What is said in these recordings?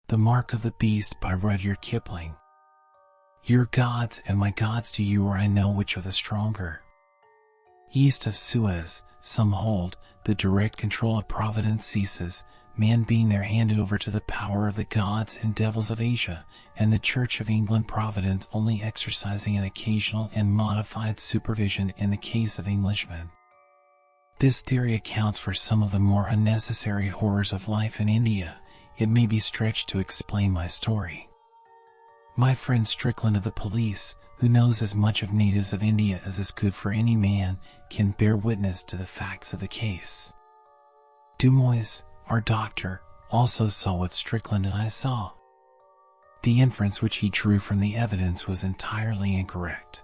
The Mark of the Beast by Rudyard Kipling. Your gods and my gods to you, or I know which are the stronger. East of Suez, some hold, the direct control of Providence ceases, man being there handed over to the power of the gods and devils of Asia, and the Church of England Providence only exercising an occasional and modified supervision in the case of Englishmen. This theory accounts for some of the more unnecessary horrors of life in India. It may be stretched to explain my story. My friend Strickland of the police, who knows as much of natives of India as is good for any man, can bear witness to the facts of the case. Dumois, our doctor, also saw what Strickland and I saw. The inference which he drew from the evidence was entirely incorrect.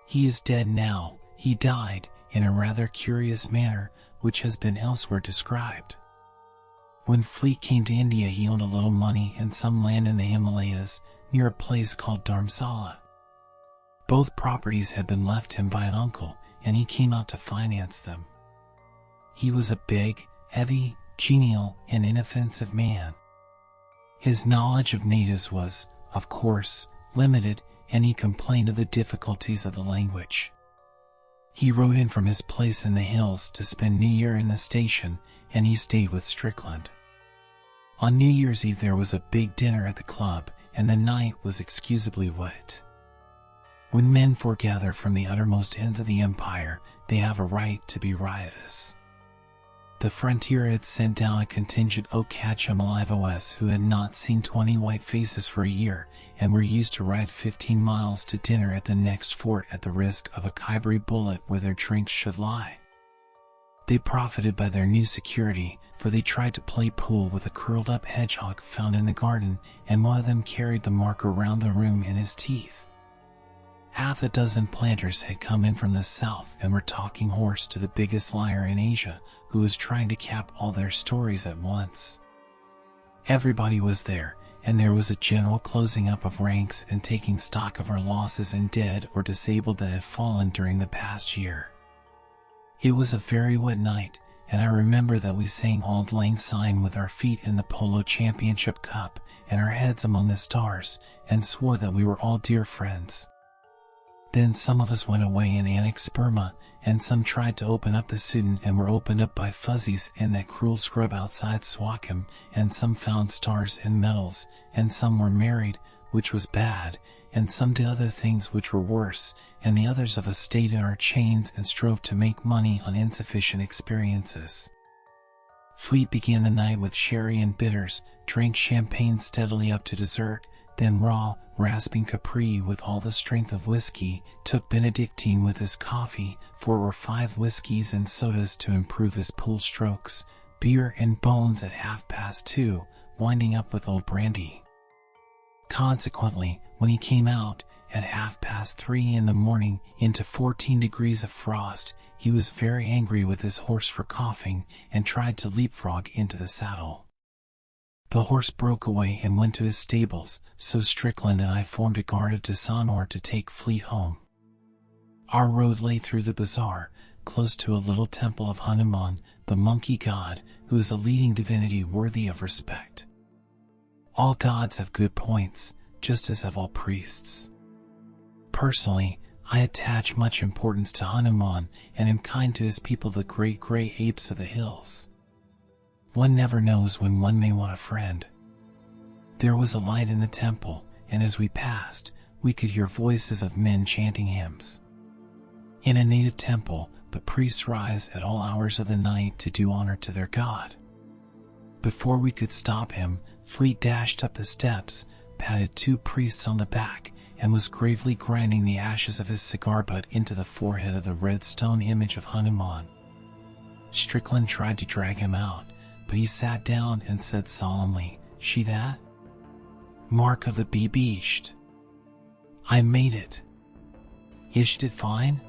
He is dead now. He died in a rather curious manner, which has been elsewhere described. When Fleet came to India, he owned a little money and some land in the Himalayas, near a place called Dharamsala. Both properties had been left him by an uncle, and he came out to finance them. He was a big, heavy, genial, and inoffensive man. His knowledge of natives was, of course, limited, and he complained of the difficulties of the language. He rode in from his place in the hills to spend New Year in the station, and he stayed with Strickland. On New Year's Eve there was a big dinner at the club, and the night was excusably wet. When men foregather from the uttermost ends of the empire, they have a right to be riotous. The frontier had sent down a contingent o Catch-em-alive-os who had not seen 20 white faces for a year, and were used to ride 15 miles to dinner at the next fort at the risk of a Khyber bullet where their drinks should lie. They profited by their new security, for they tried to play pool with a curled-up hedgehog found in the garden, and one of them carried the mark around the room in his teeth. Half a dozen planters had come in from the south and were talking horse to the biggest liar in Asia, who was trying to cap all their stories at once. Everybody was there, and there was a general closing up of ranks and taking stock of our losses in dead or disabled that had fallen during the past year. It was a very wet night, and I remember that we sang Auld Lang Syne with our feet in the Polo Championship Cup and our heads among the stars, and swore that we were all dear friends. Then some of us went away and annexed Burma, and some tried to open up the Sudan and were opened up by fuzzies and that cruel scrub outside Swakim, and some found stars and medals, and some were married, which was bad, and some did other things which were worse, and the others of us stayed in our chains and strove to make money on insufficient experiences. Fleet began the night with sherry and bitters, drank champagne steadily up to dessert, then raw, rasping Capri with all the strength of whiskey, took Benedictine with his coffee, 4 or 5 whiskeys and sodas to improve his pool strokes, beer and bones at 2:30, winding up with old brandy. Consequently, when he came out, at 3:30 in the morning, into 14 degrees of frost, he was very angry with his horse for coughing, and tried to leapfrog into the saddle. The horse broke away and went to his stables, so Strickland and I formed a guard of dishonor to take Fleet home. Our road lay through the bazaar, close to a little temple of Hanuman, the monkey god, who is a leading divinity worthy of respect. All gods have good points, just as have all priests. Personally, I attach much importance to Hanuman and am kind to his people, the great gray apes of the hills. One never knows when one may want a friend. There was a light in the temple, and as we passed, we could hear voices of men chanting hymns. In a native temple, the priests rise at all hours of the night to do honor to their god. Before we could stop him, Fleet dashed up the steps, patted 2 priests on the back, and was gravely grinding the ashes of his cigar butt into the forehead of the red stone image of Hanuman. Strickland tried to drag him out, but he sat down and said solemnly, "See that? Mark of the Beast. I made it. Isn't it fine?"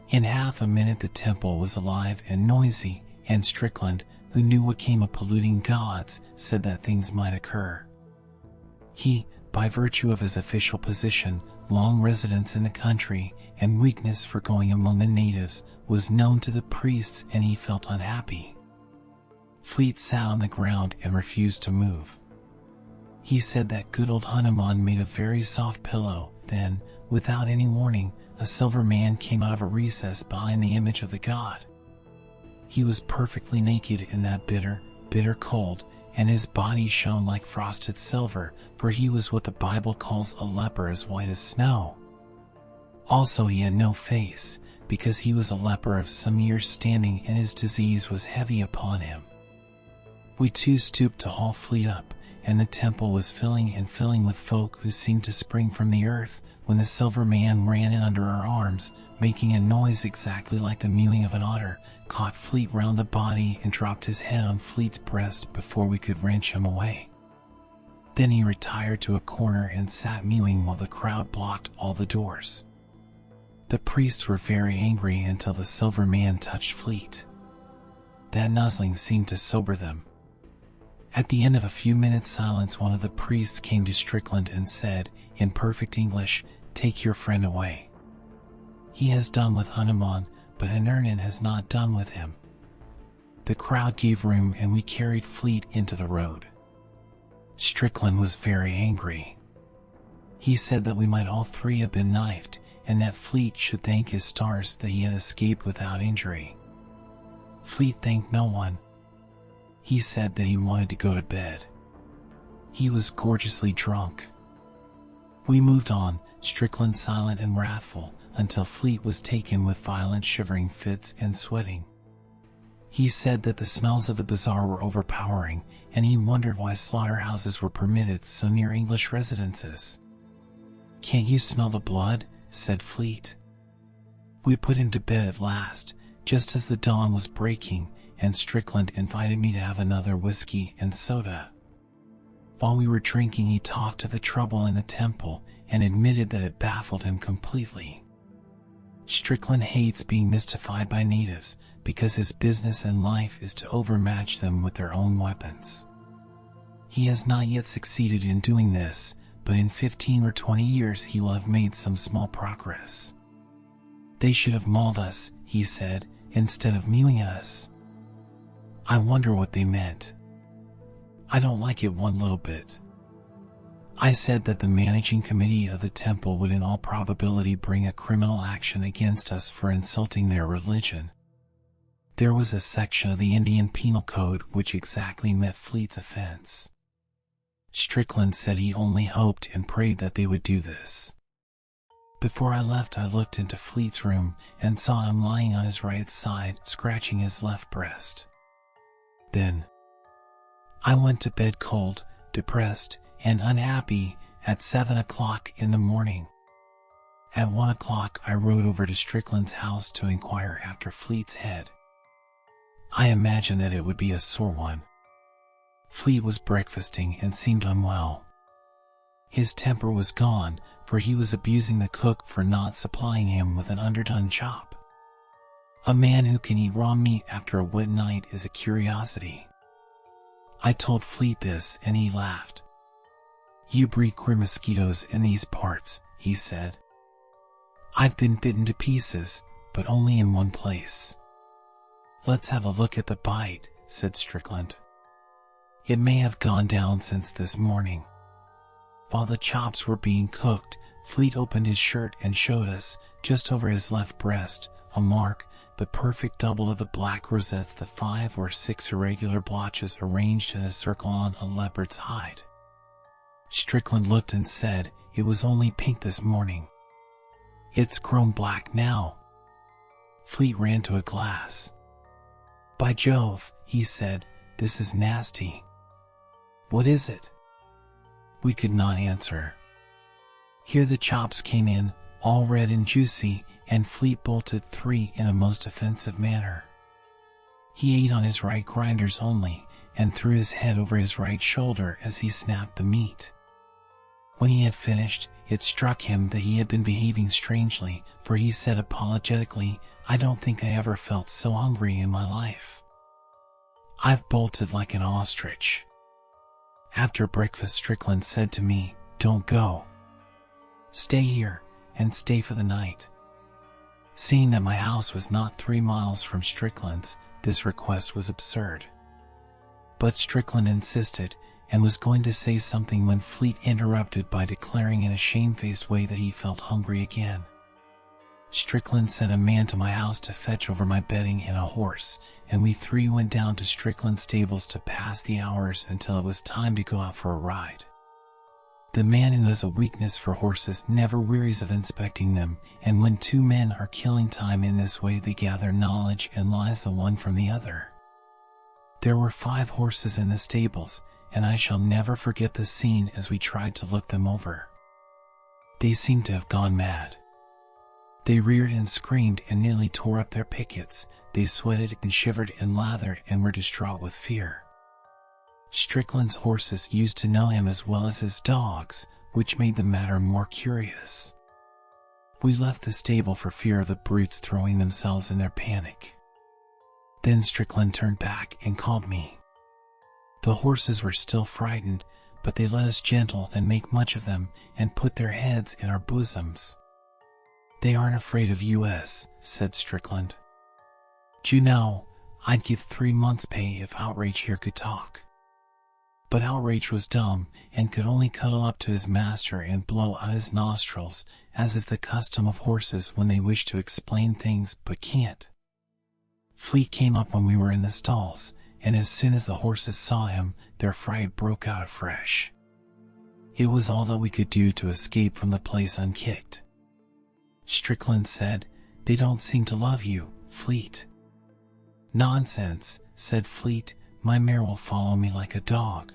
In half a minute the temple was alive and noisy, and Strickland, who knew what came of polluting gods, said that things might occur. He, by virtue of his official position, long residence in the country, and weakness for going among the natives, was known to the priests, and he felt unhappy. Fleet sat on the ground and refused to move. He said that good old Hanuman made a very soft pillow. Then, without any warning, a silver man came out of a recess behind the image of the god. He was perfectly naked in that bitter, bitter cold, and his body shone like frosted silver, for he was what the Bible calls a leper, as white as snow. Also, he had no face, because he was a leper of some years' standing, and his disease was heavy upon him. We too stooped to haul Fleet up, and the temple was filling and filling with folk who seemed to spring from the earth, when the silver man ran in under our arms, making a noise exactly like the mewing of an otter, caught Fleet round the body and dropped his head on Fleet's breast before we could wrench him away. Then he retired to a corner and sat mewing while the crowd blocked all the doors. The priests were very angry until the silver man touched Fleet. That nuzzling seemed to sober them. At the end of a few minutes' silence, one of the priests came to Strickland and said, in perfect English, "Take your friend away. He has done with Hanuman, but Anurnan has not done with him." The crowd gave room and we carried Fleet into the road. Strickland was very angry. He said that we might all three have been knifed, and that Fleet should thank his stars that he had escaped without injury. Fleet thanked no one. He said that he wanted to go to bed. He was gorgeously drunk. We moved on, Strickland silent and wrathful, until Fleet was taken with violent shivering fits and sweating. He said that the smells of the bazaar were overpowering, and he wondered why slaughterhouses were permitted so near English residences. "Can't you smell the blood?" said Fleet. We put him to bed at last, just as the dawn was breaking, and Strickland invited me to have another whiskey and soda. While we were drinking, he talked of the trouble in the temple and admitted that it baffled him completely. Strickland hates being mystified by natives because his business and life is to overmatch them with their own weapons. He has not yet succeeded in doing this, but in 15 or 20 years he will have made some small progress. "They should have mauled us," he said, "instead of mewing at us. I wonder what they meant. I don't like it one little bit." I said that the managing committee of the temple would in all probability bring a criminal action against us for insulting their religion. There was a section of the Indian Penal Code which exactly met Fleet's offense. Strickland said he only hoped and prayed that they would do this. Before I left, I looked into Fleet's room and saw him lying on his right side, scratching his left breast. Then I went to bed cold, depressed, and unhappy at 7 o'clock in the morning. At 1 o'clock I rode over to Strickland's house to inquire after Fleet's head. I imagined that it would be a sore one. Fleet was breakfasting and seemed unwell. His temper was gone, for he was abusing the cook for not supplying him with an underdone chop. A man who can eat raw meat after a wet night is a curiosity. I told Fleet this and he laughed. "You breed queer mosquitoes in these parts," he said. "I've been bitten to pieces, but only in one place." "Let's have a look at the bite," said Strickland. "It may have gone down since this morning." While the chops were being cooked, Fleet opened his shirt and showed us, just over his left breast, a mark, the perfect double of the black rosettes, the 5 or 6 irregular blotches arranged in a circle on a leopard's hide. Strickland looked and said, "It was only pink this morning. It's grown black now." Fleet ran to a glass. "By Jove," he said, "this is nasty." "What is it?" We could not answer. Here the chops came in, all red and juicy, and Fleet bolted 3 in a most offensive manner. He ate on his right grinders only, and threw his head over his right shoulder as he snapped the meat. When he had finished, it struck him that he had been behaving strangely, for he said apologetically, "I don't think I ever felt so hungry in my life. I've bolted like an ostrich." After breakfast, Strickland said to me, "Don't go. Stay here, and stay for the night." Seeing that my house was not 3 miles from Strickland's, this request was absurd. But Strickland insisted, and was going to say something when Fleet interrupted by declaring in a shamefaced way that he felt hungry again. Strickland sent a man to my house to fetch over my bedding and a horse, and we three went down to Strickland's stables to pass the hours until it was time to go out for a ride. The man who has a weakness for horses never wearies of inspecting them, and when two men are killing time in this way, they gather knowledge and lies the one from the other. There were 5 horses in the stables, and I shall never forget the scene as we tried to look them over. They seemed to have gone mad. They reared and screamed and nearly tore up their pickets. They sweated and shivered and lathered and were distraught with fear. Strickland's horses used to know him as well as his dogs, which made the matter more curious. We left the stable for fear of the brutes throwing themselves in their panic. Then Strickland turned back and called me. The horses were still frightened, but they let us gentle and make much of them and put their heads in our bosoms. "They aren't afraid of us," said Strickland. "Do you know, I'd give 3 months' pay if Outrage here could talk." But Outrage was dumb and could only cuddle up to his master and blow out his nostrils, as is the custom of horses when they wish to explain things but can't. Fleet came up when we were in the stalls, and as soon as the horses saw him, their fright broke out afresh. It was all that we could do to escape from the place unkicked. Strickland said, "They don't seem to love you, Fleet." "Nonsense," said Fleet, "my mare will follow me like a dog."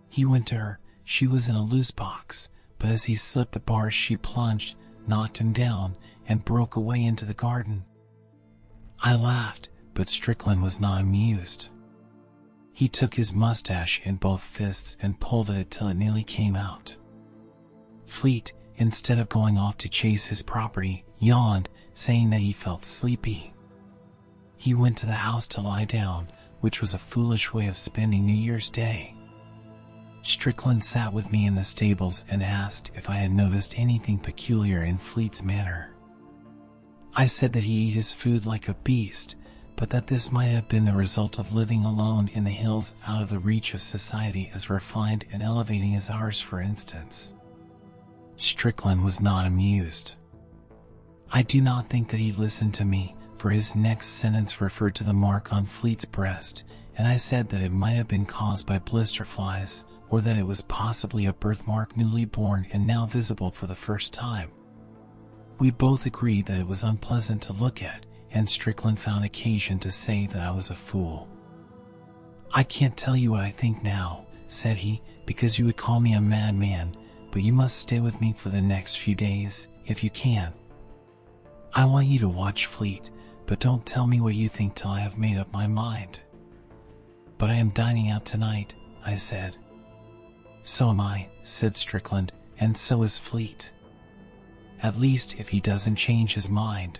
He went to her. She was in a loose box, but as he slipped the bars she plunged, knocked him down, and broke away into the garden. I laughed, but Strickland was not amused. He took his mustache in both fists and pulled at it till it nearly came out. Fleet, instead of going off to chase his property, yawned, saying that he felt sleepy. He went to the house to lie down, which was a foolish way of spending New Year's Day. Strickland sat with me in the stables and asked if I had noticed anything peculiar in Fleet's manner. I said that he ate his food like a beast, but that this might have been the result of living alone in the hills out of the reach of society as refined and elevating as ours, for instance. Strickland was not amused. I do not think that he listened to me, for his next sentence referred to the mark on Fleet's breast, and I said that it might have been caused by blister flies, or that it was possibly a birthmark newly born and now visible for the first time. We both agreed that it was unpleasant to look at, and Strickland found occasion to say that I was a fool. "I can't tell you what I think now," said he, "because you would call me a madman, but you must stay with me for the next few days, if you can. I want you to watch Fleet, but don't tell me what you think till I have made up my mind." "But I am dining out tonight," I said. "So am I," said Strickland, "and so is Fleet. At least if he doesn't change his mind."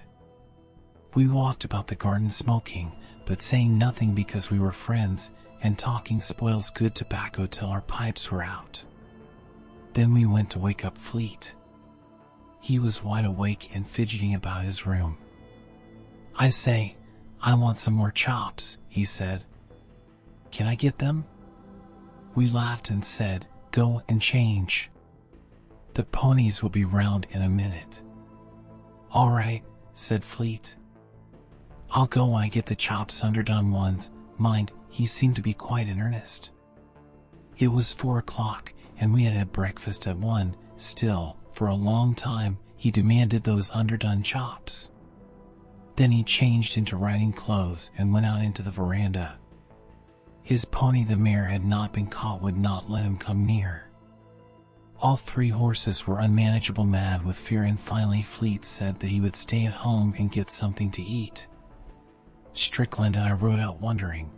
We walked about the garden smoking, but saying nothing because we were friends, and talking spoils good tobacco till our pipes were out. Then we went to wake up Fleet. He was wide awake and fidgeting about his room. "I say, I want some more chops," he said. "Can I get them?" We laughed and said, "Go and change. The ponies will be round in a minute." "All right," said Fleet. "I'll go when I get the chops underdone ones. Mind," he seemed to be quite in earnest. It was 4 o'clock, and we had had breakfast at 1. Still, for a long time, he demanded those underdone chops. Then he changed into riding clothes and went out into the veranda. His pony, the mare had not been caught, would not let him come near. All 3 horses were unmanageable mad with fear, and finally Fleet said that he would stay at home and get something to eat. Strickland and I rode out wondering.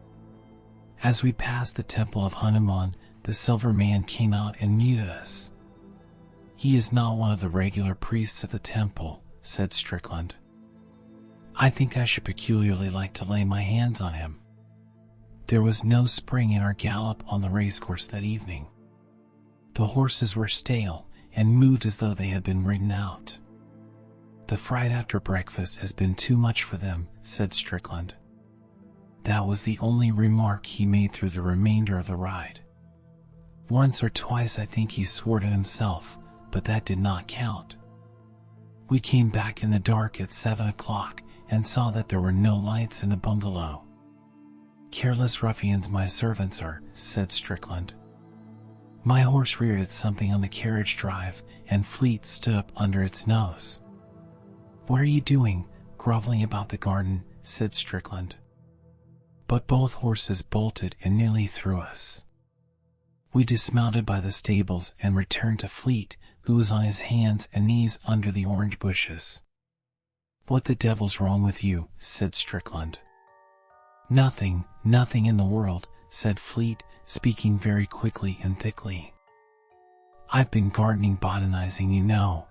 As we passed the temple of Hanuman, the silver man came out and muted us. "He is not one of the regular priests at the temple," said Strickland. "I think I should peculiarly like to lay my hands on him." There was no spring in our gallop on the racecourse that evening. The horses were stale and moved as though they had been ridden out. "The fright after breakfast has been too much for them," said Strickland. That was the only remark he made through the remainder of the ride. Once or twice I think he swore to himself, but that did not count. We came back in the dark at 7 o'clock and saw that there were no lights in the bungalow. "Careless ruffians my servants are," said Strickland. My horse reared at something on the carriage drive, and Fleet stood up under its nose. "What are you doing, groveling about the garden?" said Strickland. But both horses bolted and nearly threw us. We dismounted by the stables and returned to Fleet, who was on his hands and knees under the orange bushes. "What the devil's wrong with you?" said Strickland. Nothing in the world," said Fleet, speaking very quickly and thickly. "I've been gardening, botanizing, you know.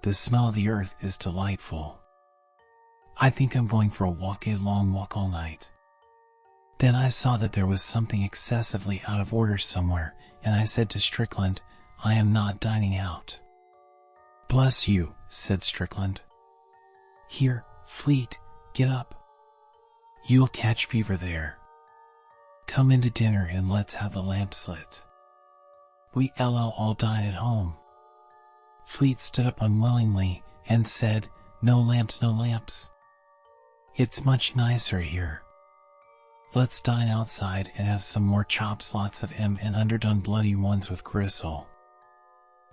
The smell of the earth is delightful. I think I'm going for a long walk all night." Then I saw that there was something excessively out of order somewhere, and I said to Strickland, "I am not dining out." "Bless you," said Strickland. "Here, Fleet, get up. You'll catch fever there. Come into dinner and let's have the lamps lit. We all dine at home." Fleet stood up unwillingly and said, No lamps. It's much nicer here. Let's dine outside and have some more chops, lots of 'em, and underdone bloody ones with gristle.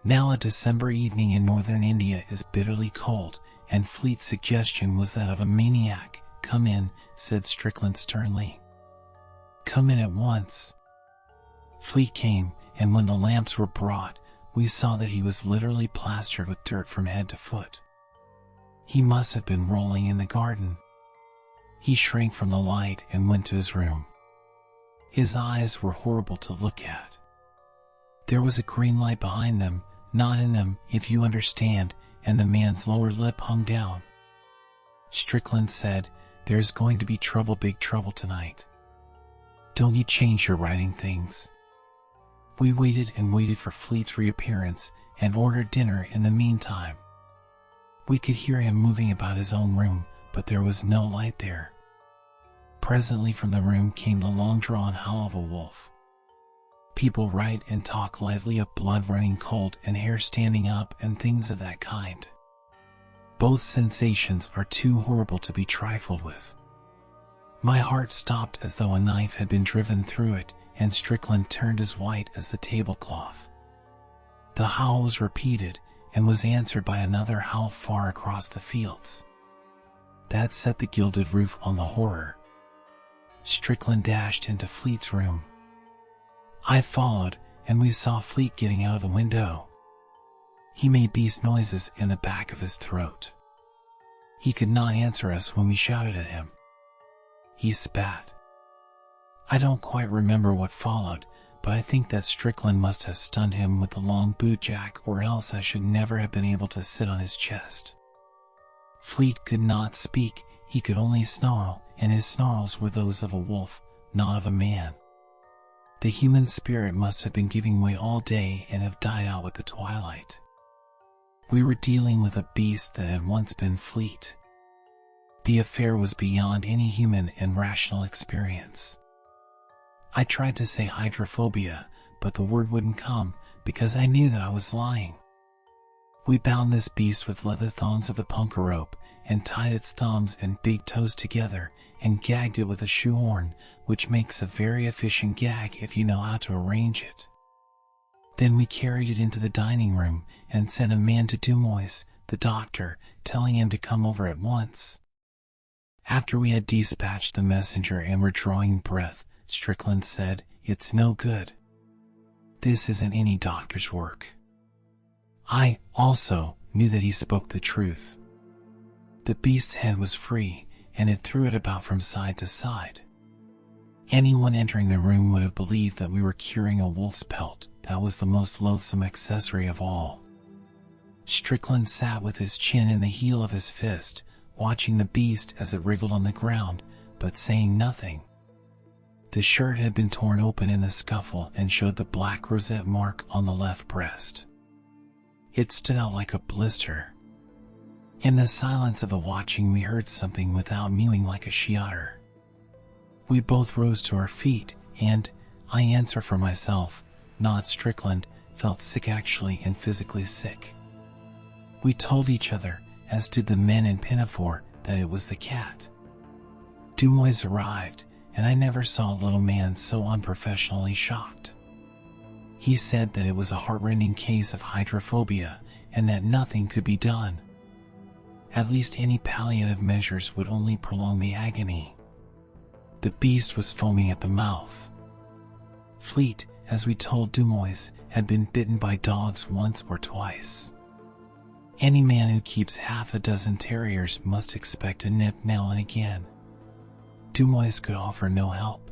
Now a December evening in northern India is bitterly cold, and Fleet's suggestion was that of a maniac. "Come in," said Strickland sternly. "Come in at once." Fleet came, and when the lamps were brought, we saw that he was literally plastered with dirt from head to foot. He must have been rolling in the garden. He shrank from the light and went to his room. His eyes were horrible to look at. There was a green light behind them, not in them, if you understand, and the man's lower lip hung down. Strickland said, "There's going to be trouble, big trouble tonight. Don't you change your writing things." We waited and waited for Fleet's reappearance and ordered dinner in the meantime. We could hear him moving about his own room, but there was no light there. Presently from the room came the long-drawn howl of a wolf. People write and talk lightly of blood running cold and hair standing up and things of that kind. Both sensations are too horrible to be trifled with. My heart stopped as though a knife had been driven through it, and Strickland turned as white as the tablecloth. The howl was repeated, and was answered by another howl far across the fields. That set the gilded roof on the horror. Strickland dashed into Fleet's room. I followed, and we saw Fleet getting out of the window. He made beast noises in the back of his throat. He could not answer us when we shouted at him. He spat. I don't quite remember what followed, but I think that Strickland must have stunned him with the long boot jack, or else I should never have been able to sit on his chest. Fleet could not speak, he could only snarl, and his snarls were those of a wolf, not of a man. The human spirit must have been giving way all day and have died out with the twilight. We were dealing with a beast that had once been Fleet. The affair was beyond any human and rational experience. I tried to say hydrophobia, but the word wouldn't come, because I knew that I was lying. We bound this beast with leather thongs of the punka rope, and tied its thumbs and big toes together, and gagged it with a shoehorn, which makes a very efficient gag if you know how to arrange it. Then we carried it into the dining room, and sent a man to Dumois, the doctor, telling him to come over at once. After we had dispatched the messenger and were drawing breath, Strickland said, "It's no good. This isn't any doctor's work." I, also, knew that he spoke the truth. The beast's head was free, and it threw it about from side to side. Anyone entering the room would have believed that we were curing a wolf's pelt. That was the most loathsome accessory of all. Strickland sat with his chin in the heel of his fist, watching the beast as it wriggled on the ground, but saying nothing. The shirt had been torn open in the scuffle and showed the black rosette mark on the left breast. It stood out like a blister. In the silence of the watching, we heard something without mewing like a she-otter. We both rose to our feet, and, I answer for myself, not Strickland, felt sick actually and physically sick. We told each other, as did the men in Pinafore, that it was the cat. Dumois arrived, and I never saw a little man so unprofessionally shocked. He said that it was a heartrending case of hydrophobia, and that nothing could be done. At least any palliative measures would only prolong the agony. The beast was foaming at the mouth. Fleet, as we told Dumois, had been bitten by dogs once or twice. Any man who keeps half a dozen terriers must expect a nip now and again. Dumois could offer no help.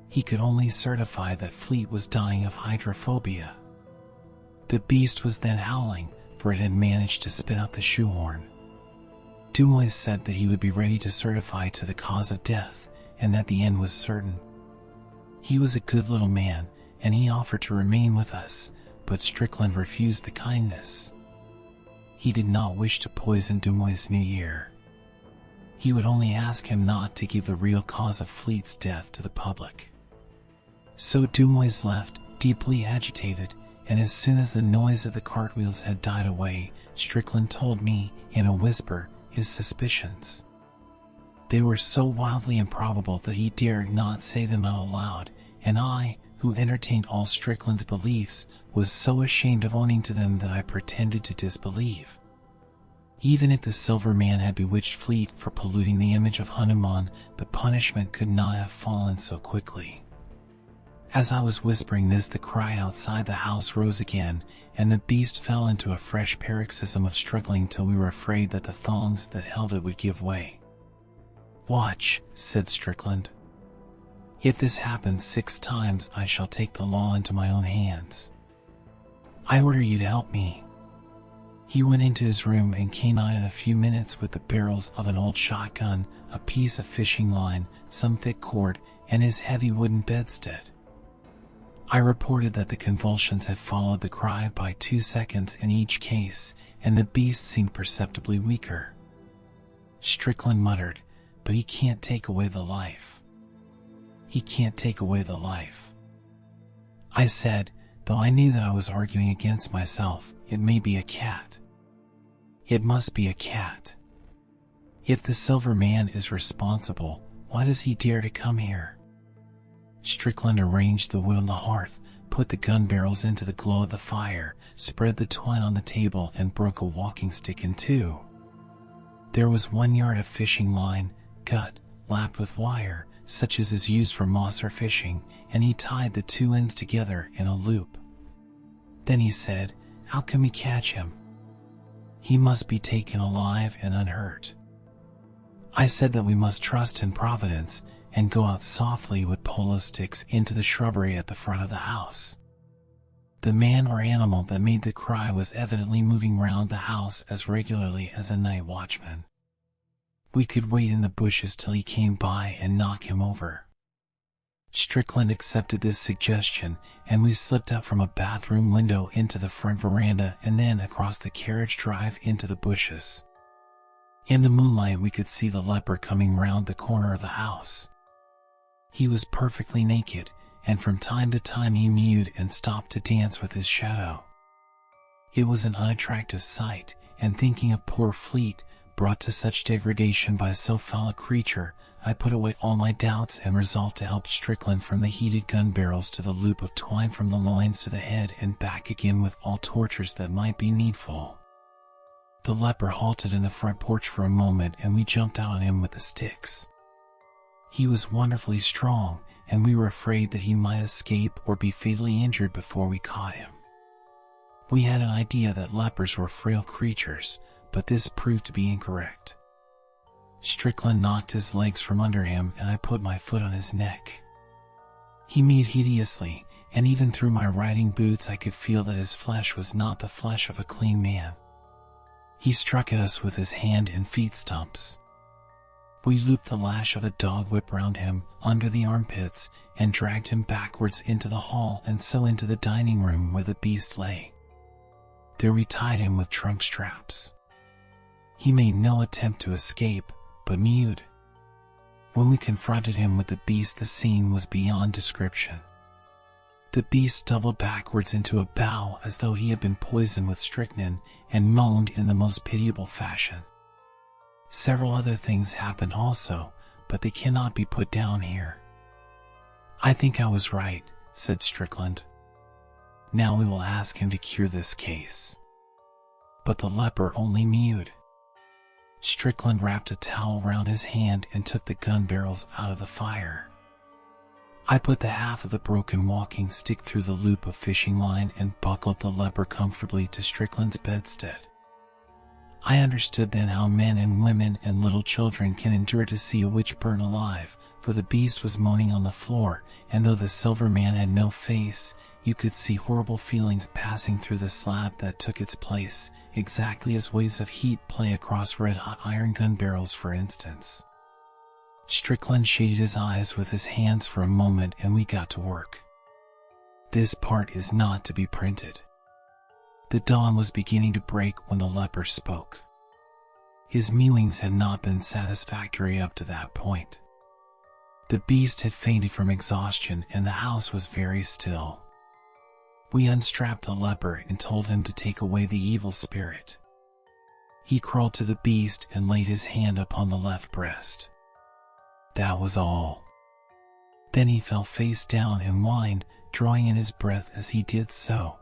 He could only certify that Fleet was dying of hydrophobia. The beast was then howling, for it had managed to spit out the shoehorn. Dumois said that he would be ready to certify to the cause of death, and that the end was certain. He was a good little man, and he offered to remain with us, but Strickland refused the kindness. He did not wish to poison Dumois' new year. He would only ask him not to give the real cause of Fleet's death to the public. So Dumois left, deeply agitated, and as soon as the noise of the cartwheels had died away, Strickland told me, in a whisper, his suspicions. They were so wildly improbable that he dared not say them out loud, and I, who entertained all Strickland's beliefs, was so ashamed of owning to them that I pretended to disbelieve. Even if the Silver Man had bewitched Fleet for polluting the image of Hanuman, the punishment could not have fallen so quickly. As I was whispering this, the cry outside the house rose again, and the beast fell into a fresh paroxysm of struggling till we were afraid that the thongs that held it would give way. "Watch," said Strickland. "If this happens 6 times, I shall take the law into my own hands. I order you to help me." He went into his room and came out in a few minutes with the barrels of an old shotgun, a piece of fishing line, some thick cord, and his heavy wooden bedstead. I reported that the convulsions had followed the cry by 2 seconds in each case, and the beast seemed perceptibly weaker. Strickland muttered, "But he can't take away the life. He can't take away the life." I said, though I knew that I was arguing against myself, "It may be a cat. It must be a cat. If the Silver Man is responsible, why does he dare to come here?" Strickland arranged the wood on the hearth, put the gun barrels into the glow of the fire, spread the twine on the table, and broke a walking stick in 2. There was 1 yard of fishing line, gut, lapped with wire, such as is used for Mosser fishing, and he tied the 2 ends together in a loop. Then he said, "How can we catch him? He must be taken alive and unhurt." I said that we must trust in Providence, and go out softly with polo sticks into the shrubbery at the front of the house. The man or animal that made the cry was evidently moving round the house as regularly as a night watchman. We could wait in the bushes till he came by and knock him over. Strickland accepted this suggestion, and we slipped out from a bathroom window into the front veranda and then across the carriage drive into the bushes. In the moonlight we could see the leper coming round the corner of the house. He was perfectly naked, and from time to time he mewed and stopped to dance with his shadow. It was an unattractive sight, and thinking of poor Fleet, brought to such degradation by so foul a creature, I put away all my doubts and resolved to help Strickland from the heated gun barrels to the loop of twine from the loins to the head and back again with all tortures that might be needful. The leper halted in the front porch for a moment, and we jumped out on him with the sticks. He was wonderfully strong, and we were afraid that he might escape or be fatally injured before we caught him. We had an idea that lepers were frail creatures, but this proved to be incorrect. Strickland knocked his legs from under him, and I put my foot on his neck. He mewed hideously, and even through my riding boots I could feel that his flesh was not the flesh of a clean man. He struck at us with his hand and feet stumps. We looped the lash of a dog whip round him, under the armpits, and dragged him backwards into the hall and so into the dining room where the beast lay. There we tied him with trunk straps. He made no attempt to escape, but mewed. When we confronted him with the beast, the scene was beyond description. The beast doubled backwards into a bow as though he had been poisoned with strychnine and moaned in the most pitiable fashion. Several other things happened also, but they cannot be put down here. "I think I was right," said Strickland. "Now we will ask him to cure this case." But the leper only mewed. Strickland wrapped a towel round his hand and took the gun barrels out of the fire. I put the half of the broken walking stick through the loop of fishing line and buckled the leper comfortably to Strickland's bedstead. I understood then how men and women and little children can endure to see a witch burn alive, for the beast was moaning on the floor, and though the silver man had no face, you could see horrible feelings passing through the slab that took its place, exactly as waves of heat play across red-hot iron gun barrels, for instance. Strickland shaded his eyes with his hands for a moment and we got to work. This part is not to be printed. The dawn was beginning to break when the leper spoke. His mewings had not been satisfactory up to that point. The beast had fainted from exhaustion and the house was very still. We unstrapped the leper and told him to take away the evil spirit. He crawled to the beast and laid his hand upon the left breast. That was all. Then he fell face down and whined, drawing in his breath as he did so.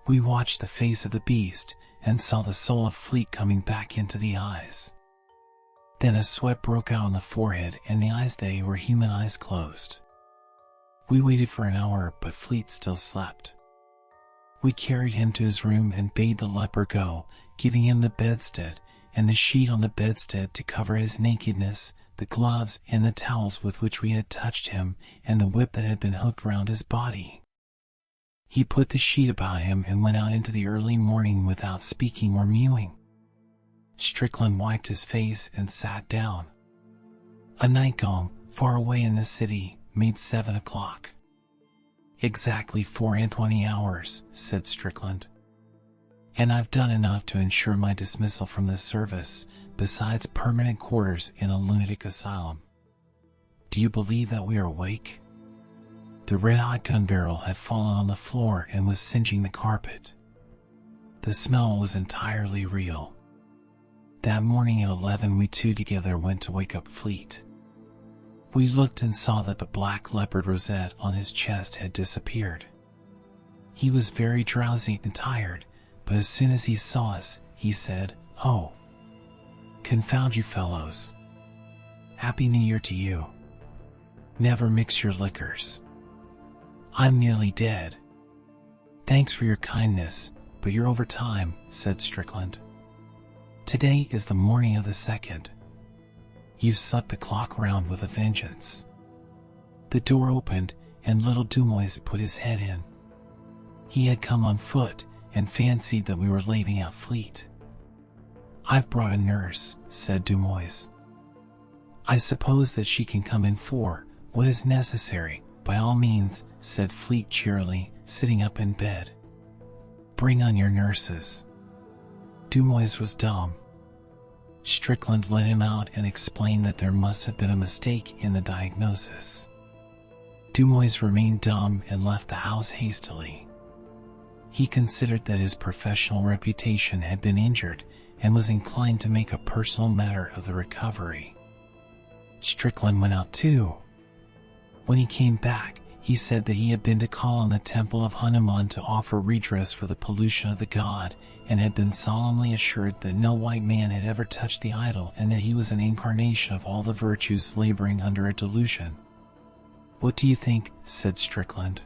We watched the face of the beast and saw the soul of Fleet coming back into the eyes. Then a sweat broke out on the forehead and the eyes, they were human eyes, closed. We waited for an hour, but Fleet still slept. We carried him to his room and bade the leper go, giving him the bedstead and the sheet on the bedstead to cover his nakedness, the gloves and the towels with which we had touched him, and the whip that had been hooked round his body. He put the sheet about him and went out into the early morning without speaking or mewing. Strickland wiped his face and sat down. A night gong, far away in the city, made 7 o'clock. "Exactly 24 hours, said Strickland. "And I've done enough to ensure my dismissal from this service, besides permanent quarters in a lunatic asylum. Do you believe that we are awake?" The red-hot gun barrel had fallen on the floor and was singeing the carpet. The smell was entirely real. That morning at 11 we two together went to wake up Fleet. We looked and saw that the black leopard rosette on his chest had disappeared. He was very drowsy and tired, but as soon as he saw us, he said, "Oh, confound you fellows. Happy New Year to you. Never mix your liquors. I'm nearly dead. Thanks for your kindness, but you're over time," said Strickland. "Today is the morning of the 2nd. You slept the clock round with a vengeance." The door opened and little Dumoise put his head in. He had come on foot and fancied that we were leaving out Fleet. "I've brought a nurse," said Dumoise. "I suppose that she can come in for what is necessary." "By all means," said Fleet cheerily, sitting up in bed. "Bring on your nurses." Dumoise was dumb. Strickland let him out and explained that there must have been a mistake in the diagnosis. Dumoise remained dumb and left the house hastily. He considered that his professional reputation had been injured and was inclined to make a personal matter of the recovery. Strickland went out too. When he came back, he said that he had been to call on the temple of Hanuman to offer redress for the pollution of the god, and had been solemnly assured that no white man had ever touched the idol and that he was an incarnation of all the virtues laboring under a delusion. "What do you think?" said Strickland.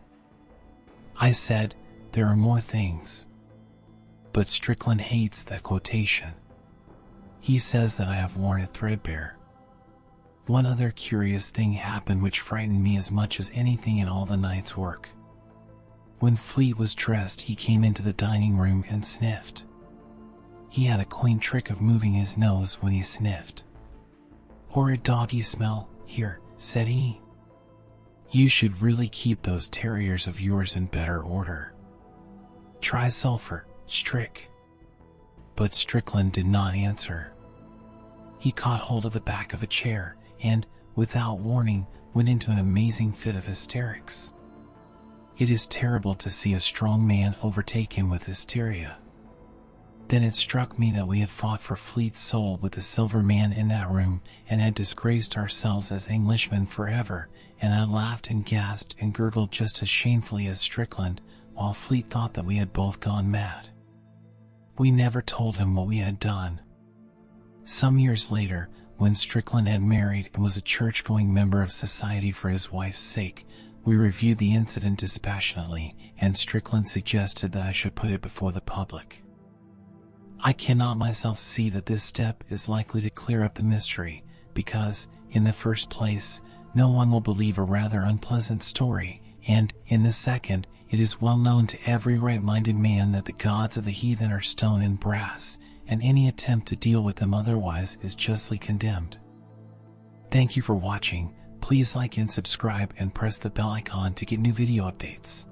I said, "There are more things." But Strickland hates that quotation. He says that I have worn it threadbare. One other curious thing happened which frightened me as much as anything in all the night's work. When Fleet was dressed, he came into the dining room and sniffed. He had a quaint trick of moving his nose when he sniffed. "Horrid doggy smell, here," said he. "You should really keep those terriers of yours in better order. Try sulphur, Strick." But Strickland did not answer. He caught hold of the back of a chair and, without warning, went into an amazing fit of hysterics. It is terrible to see a strong man overtake him with hysteria. Then it struck me that we had fought for Fleet's soul with the silver man in that room, and had disgraced ourselves as Englishmen forever, and I laughed and gasped and gurgled just as shamefully as Strickland, while Fleet thought that we had both gone mad. We never told him what we had done. Some years later, when Strickland had married and was a church-going member of society for his wife's sake, we reviewed the incident dispassionately, and Strickland suggested that I should put it before the public. I cannot myself see that this step is likely to clear up the mystery, because, in the first place, no one will believe a rather unpleasant story, and, in the second, it is well known to every right-minded man that the gods of the heathen are stone and brass, and any attempt to deal with them otherwise is justly condemned. Thank you for watching. Please like and subscribe and press the bell icon to get new video updates.